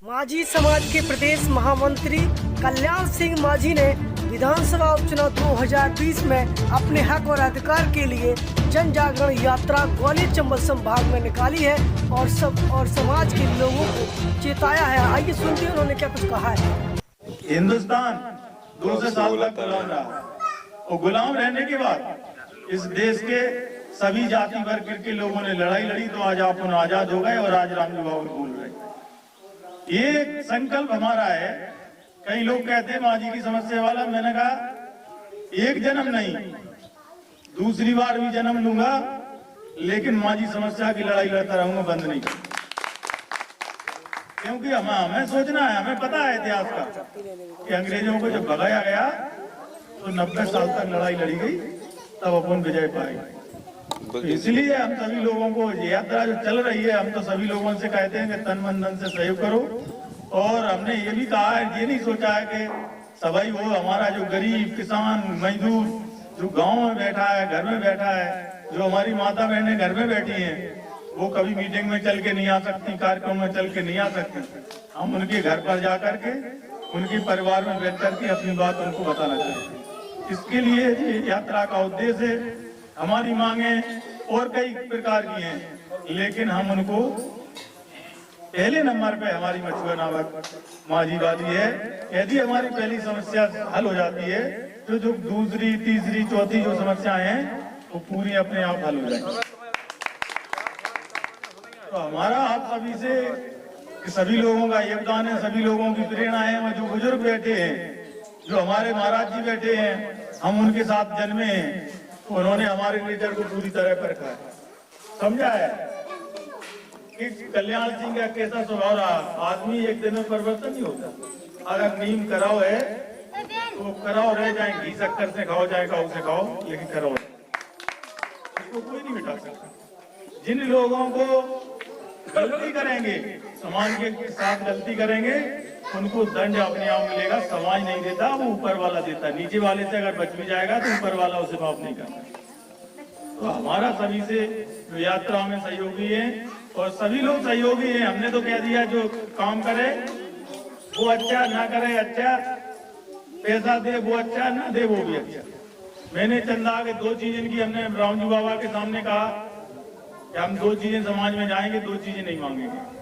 माझी समाज के प्रदेश महामंत्री कल्याण सिंह माझी ने विधानसभा उपचुनाव 2020 में अपने हक और अधिकार के लिए जन जागरण यात्रा ग्वालियर चंबल संभाग में निकाली है और समाज के लोगों को चेताया है। आइए सुनते हैं उन्होंने क्या कुछ कहा है। हिंदुस्तान 200 साल तक गुलाम रहा और गुलाम रहने के बाद इस देश के सभी जाति वर्ग के लोगों ने लड़ाई लड़ी तो आज आप आजाद हो गए और आज रामजी बाबा बोल रहे। ये संकल्प हमारा है। कई लोग कहते हैं माझी की समस्या वाला, मैंने कहा एक जन्म नहीं, दूसरी बार भी जन्म लूंगा, लेकिन माझी समस्या की लड़ाई लड़ता रहूंगा, बंद नहीं। क्योंकि हमें सोचना है, हमें पता है इतिहास का कि अंग्रेजों को जब भगाया गया तो 90 साल तक लड़ाई लड़ी गई, तब अपन विजय पाएंगे। तो इसलिए हम सभी लोगों को यात्रा जो चल रही है, हम तो सभी लोगों से कहते हैं कि तन मन धन से सहयोग करो। और हमने ये भी कहा है, ये नहीं सोचा है कि सभी वो हमारा जो गरीब किसान मजदूर जो गांव में बैठा है, घर में बैठा है, जो हमारी माता बहनें घर में बैठी हैं, वो कभी मीटिंग में चल के नहीं आ सकती, कार्यक्रम में चल के नहीं आ सकती। हम उनके घर पर जा करके उनके परिवार में बैठ करके अपनी बात उनको बताना चाहते हैं। इसके लिए यात्रा का उद्देश्य है। हमारी मांगे और कई प्रकार की हैं, लेकिन हम उनको पहले नंबर पे हमारी मछुआ नामक माझी वादी है। यदि हमारी पहली समस्या हल हो जाती है तो जो दूसरी तीसरी चौथी जो समस्याएं हैं वो पूरी अपने आप हल हो जाएंगी। तो हमारा आप सभी से कि सभी लोगों का योगदान है, सभी लोगों की प्रेरणा है। जो बुजुर्ग बैठे हैं, जो हमारे महाराज जी बैठे हैं, हम उनके साथ जन्मे हैं, उन्होंने हमारे लीडर को पूरी तरह परखा है, समझा है कि कल्याण सिंह का कैसा स्वभाव रहा। आदमी एक दिन में परिवर्तन नहीं होता। अगर नीम कराओ है तो कराओ रह जाए, घी शक्कर से खाओ, जाए खाओ से खाओ, लेकिन कराओ इसको कोई नहीं मिटा सकता। जिन लोगों को गलती करेंगे, समाज के साथ गलती करेंगे, उनको दंड अपने आप मिलेगा। समाज नहीं देता, वो ऊपर वाला देता। नीचे वाले से अगर बच भी जाएगा तो ऊपर वाला उसे माफ नहीं करता। तो हमारा सभी से जो यात्रा में सहयोगी है और सभी लोग सहयोगी हैं। हमने तो कह दिया जो काम करे वो अच्छा, ना करे अच्छा, पैसा दे वो अच्छा, ना दे वो भी अच्छा। मैंने चंदा के दो चीजें की, हमने रामजी बाबा के सामने कहा कि हम दो चीजें समाज में जाएंगे, दो चीजें नहीं मांगेंगे।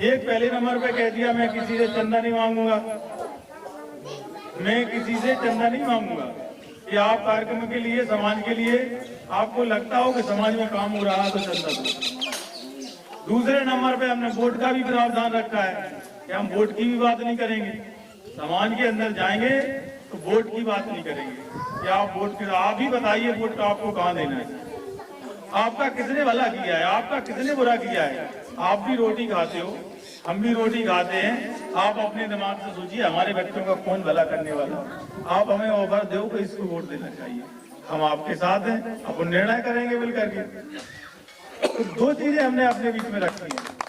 एक पहले नंबर पे कह दिया, मैं किसी से चंदा नहीं मांगूंगा, मैं किसी से चंदा नहीं मांगूंगा। कि आप कार्यक्रम के लिए, समाज के लिए आपको लगता हो कि समाज में काम हो रहा है तो चंदा दो। दूसरे नंबर पे हमने वोट का भी प्रावधान रखा है कि हम वोट की भी बात नहीं करेंगे। समाज के अंदर जाएंगे तो वोट की बात नहीं करेंगे कि आप वोट के, आप ही बताइए वोट का आपको कहाँ देना है, आपका किसने भला किया है, आपका किसने बुरा किया है। आप भी रोटी खाते हो, हम भी रोटी खाते हैं। आप अपने दिमाग से सोचिए हमारे बच्चों का कौन भला करने वाला। आप हमें ऑफर दो कि इसको वोट देना चाहिए, हम आपके साथ हैं, अपन निर्णय करेंगे मिल करके। तो दो चीजें हमने अपने बीच में रखी है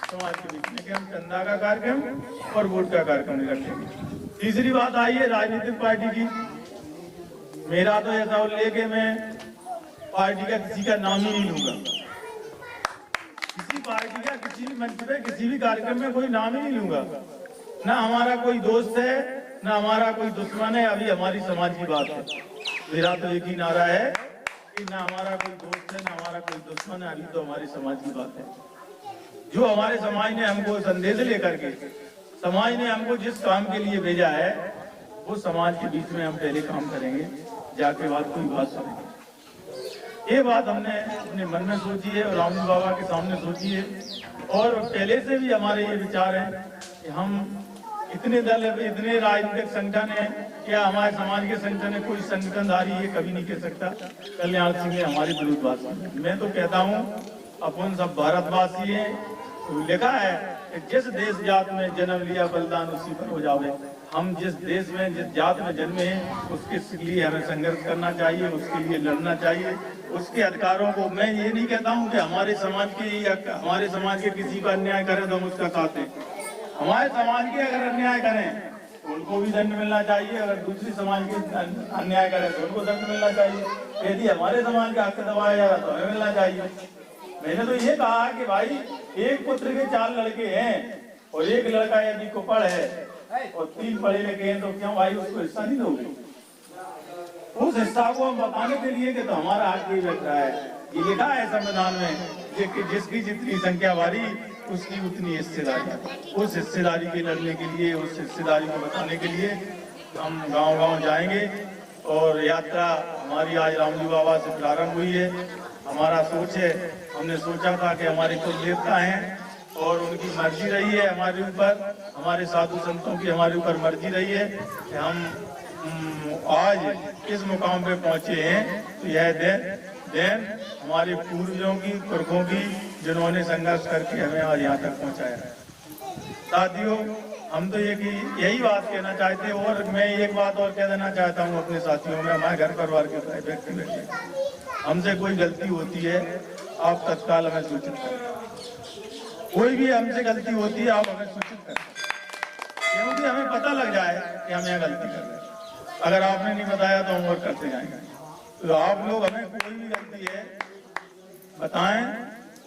समाज के बीच में कि हम चंदा का कार्यक्रम और वोट का कार्यक्रम नहीं रखेंगे। तीसरी बात आई है राजनीतिक पार्टी की। मेरा तो ऐसा उल्लेख है, मैं पार्टी का किसी का नाम ही नहीं लूंगा। किसी पार्टी का किसी भी मंच पे, किसी भी कार्यक्रम में कोई नाम ही नहीं लूंगा। ना हमारा कोई दोस्त है, ना हमारा कोई दुश्मन है। अभी हमारी समाज की बात है। मेरा तो एक ही नारा है कि ना हमारा कोई दोस्त है, ना हमारा कोई दुश्मन है। अभी तो हमारी समाज की बात है। जो हमारे समाज ने हमको संदेश लेकर के, समाज ने हमको जिस काम के लिए भेजा है, वो समाज के बीच में हम पहले काम करेंगे, जाके बाद कोई बात सुनेंगे। ये बात हमने अपने मन में सोची है और रामजी बाबा के सामने सोची है। और पहले से भी हमारे ये विचार हैं कि हम इतने दल, इतने राजनीतिक संगठन है, क्या हमारे समाज के संगठन है, कोई संगठनधारी ये कभी नहीं कह सकता कल्याण सिंह ने हमारी विरुद्ध बात की। मैं तो कहता हूँ अपन सब भारतवासी हैं। तो लिखा है कि जिस देश जात में जन्म लिया बलिदान उसी पर हो जावे। हम जिस देश में, जिस जात में जन्मे हैं, उसके लिए हमें संघर्ष करना चाहिए, उसके लिए लड़ना चाहिए, उसके अधिकारों को। मैं ये नहीं कहता हूँ कि हमारे समाज के या हमारे समाज के किसी का अन्याय करें तो हम उसका साथ हैं। हमारे समाज के अगर अन्याय करें तो उनको भी दंड मिलना चाहिए, अगर दूसरी समाज के अन्याय करें तो उनको दंड मिलना चाहिए। यदि हमारे समाज का हक दबाया जा रहा तो हमें मिलना चाहिए। मैंने तो ये कहा कि भाई एक पुत्र के 4 लड़के हैं, और एक लड़का यदि कुपड़ है और 3 पढ़े लिखे हैं, तो क्यों भाई उसको हिस्सा नहीं दोगे? उस हिस्सा को हम बताने के लिए कि तो हमारा हक भी बैठ रहा है। ये लिखा है संविधान में कि जिसकी जितनी संख्या भारी उसकी उतनी हिस्सेदारी। उस हिस्सेदारी के लड़ने के लिए, उस हिस्सेदारी को बताने के लिए हम गांव-गांव जाएंगे। और यात्रा हमारी आज रामदेव बाबा से प्रारंभ हुई है। हमारा सोच है, हमने सोचा था कि हमारे कुल देवता हैं और उनकी मर्जी रही है हमारे ऊपर, हमारे साधु संतों की हमारे ऊपर मर्जी रही है कि हम आज इस मुकाम पे पहुंचे हैं। तो यह देन हमारे पूर्वजों की, पुरखों की, जिन्होंने संघर्ष करके हमें आज यहाँ तक पहुँचाया है। साथियों, हम तो यही बात कहना चाहते हैं। और मैं एक बात और कह देना चाहता हूँ अपने साथियों में, हमारे घर परिवार के व्यक्ति बैठे, हमसे कोई गलती होती है आप तत्काल हमें सूचित करें। कोई भी हमसे गलती होती है आप हमें सूचित करें, क्योंकि हमें पता लग जाए कि हम यहाँ गलती कर रहे हैं। अगर आपने नहीं बताया तो हम और करते जाएंगे। तो आप लोग हमें कोई भी गलती है बताएं,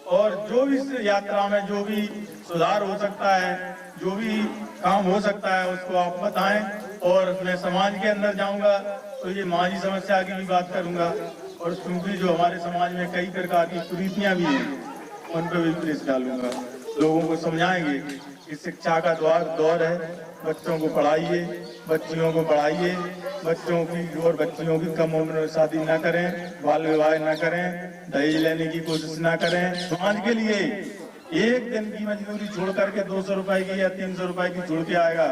और जो भी इस यात्रा में जो भी सुधार हो सकता है, जो भी काम हो सकता है, उसको आप बताएं। और मैं समाज के अंदर जाऊंगा तो ये माझी समस्या की भी बात करूंगा। और क्योंकि जो हमारे समाज में कई प्रकार की कुरीतियां भी हैं, उन पर भी प्रेस डालूंगा। लोगों को समझाएंगे कि शिक्षा का दौर है, बच्चों को पढ़ाइए, बच्चियों को पढ़ाइए, बच्चों की और बच्चियों की कम उम्र में शादी न करें, बाल विवाह न करें, दहेज लेने की कोशिश न करें। समाज के लिए एक दिन की मजदूरी छोड़ करके 200 रुपए की या 300 रुपए की छोड़ के आएगा,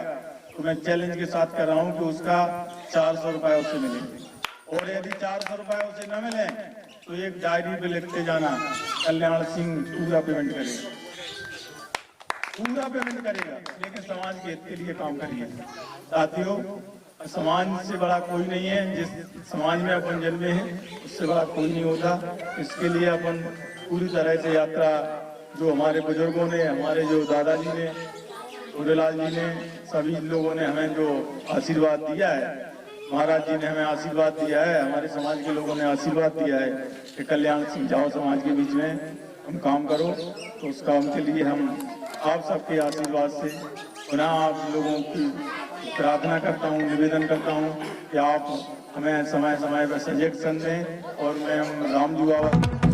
तो मैं चैलेंज के साथ कर रहा हूँ कि उसका 400 रुपए उसे मिलेंगे। और यदि 400 रुपए उसे न मिले तो एक डायरी पे लिखते जाना, कल्याण सिंह पूरा पेमेंट करेगा, पूरा पेमेंट करेगा, लेकिन समाज के हित के लिए काम करिए। साथियों, समाज से बड़ा कोई नहीं है। जिस समाज में अपन जन्मे हैं उससे बड़ा कोई नहीं होता। इसके लिए अपन पूरी तरह से यात्रा, जो हमारे बुजुर्गों ने, हमारे जो दादाजी ने, उदयलाल जी ने, सभी लोगों ने हमें जो आशीर्वाद दिया है, महाराज जी ने हमें आशीर्वाद दिया है, हमारे समाज के लोगों ने आशीर्वाद दिया है कि कल्याण सिंह जाओ समाज के बीच में हम काम करो। तो उस काम के लिए हम आप सबके आशीर्वाद से पुनः आप लोगों की प्रार्थना करता हूँ, निवेदन करता हूँ कि आप हमें समय समय पर सजेशन दें। और मैं रामदेव बाबा